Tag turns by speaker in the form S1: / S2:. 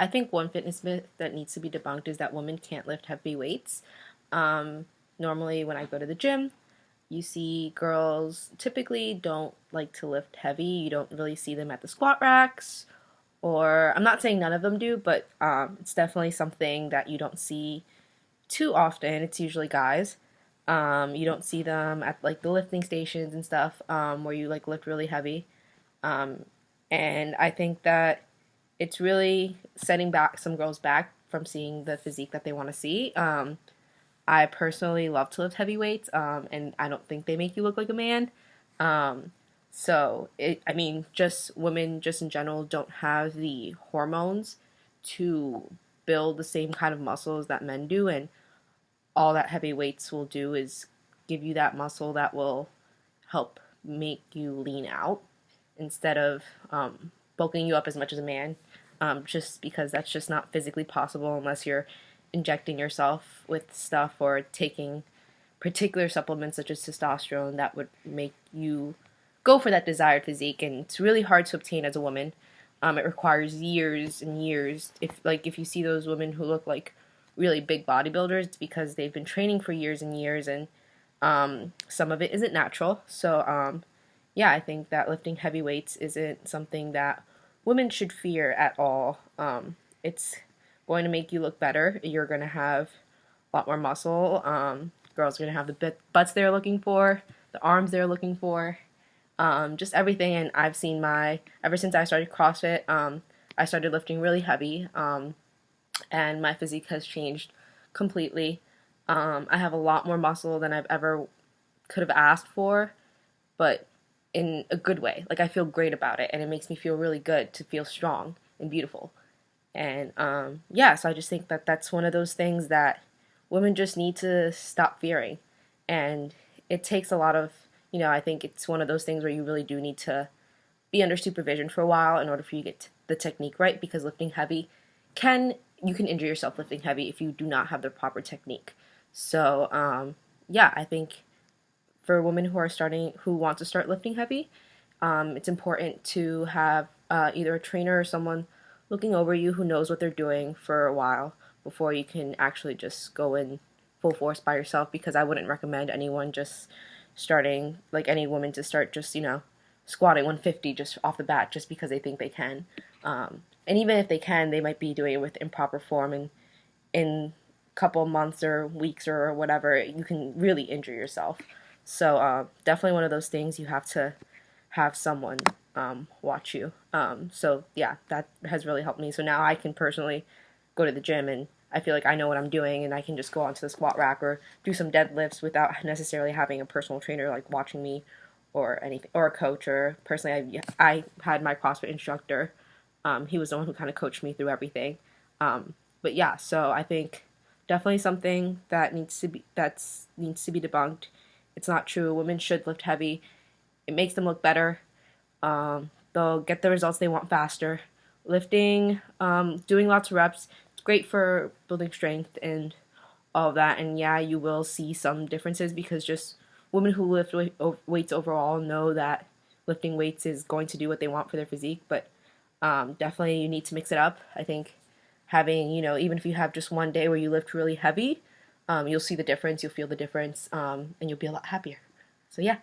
S1: I think one fitness myth that needs to be debunked is that women can't lift heavy weights. Normally, when I go to the gym, you see girls typically don't like to lift heavy. You don't really see them at the squat racks, or I'm not saying none of them do, but it's definitely something that you don't see too often. It's usually guys. You don't see them at like the lifting stations and stuff where you like lift really heavy. Um, and I think that it's really setting back some girls back from seeing the physique that they want to see. I personally love to lift heavy weights, and I don't think they make you look like a man. Um, I mean, just women, just in general, don't have the hormones to build the same kind of muscles that men do, and all that heavy weights will do is give you that muscle that will help make you lean out instead of bulking you up as much as a man, just because that's just not physically possible unless you're injecting yourself with stuff or taking particular supplements such as testosterone that would make you go for that desired physique. And it's really hard to obtain as a woman. It requires years and years. If you see those women who look like really big bodybuilders, it's because they've been training for years and years, and some of it isn't natural. Yeah, I think that lifting heavy weights isn't something that women should fear at all. It's going to make you look better. You're going to have a lot more muscle. Girls are going to have the butts they're looking for, the arms they're looking for, just everything. And I've seen ever since I started CrossFit, I started lifting really heavy, and my physique has changed completely. I have a lot more muscle than I've ever could have asked for, but in a good way. Like I feel great about it, and it makes me feel really good to feel strong and beautiful. And yeah, so I just think that that's one of those things that women just need to stop fearing. And it takes a lot of, I think it's one of those things where you really do need to be under supervision for a while in order for you to get the technique right, because lifting heavy you can injure yourself lifting heavy if you do not have the proper technique. So yeah, I think for women who want to start lifting heavy, it's important to have either a trainer or someone looking over you who knows what they're doing for a while before you can actually just go in full force by yourself, because I wouldn't recommend anyone just starting, like any woman to start just, squatting 150 just off the bat just because they think they can. And even if they can, they might be doing it with improper form, and in a couple months or weeks or whatever, you can really injure yourself. So definitely one of those things you have to have someone watch you. So yeah, that has really helped me. So now I can personally go to the gym and I feel like I know what I'm doing, and I can just go onto the squat rack or do some deadlifts without necessarily having a personal trainer like watching me or anything, or a coach. Or personally, I had my CrossFit instructor. He was the one who kind of coached me through everything. But yeah, so I think definitely something that needs to be debunked. It's not true. Women should lift heavy. It makes them look better. They'll get the results they want faster. Lifting, doing lots of reps, it's great for building strength and all of that. And yeah, you will see some differences because just women who lift weights overall know that lifting weights is going to do what they want for their physique. But definitely you need to mix it up. I think having, even if you have just one day where you lift really heavy, you'll see the difference, you'll feel the difference, and you'll be a lot happier. So yeah.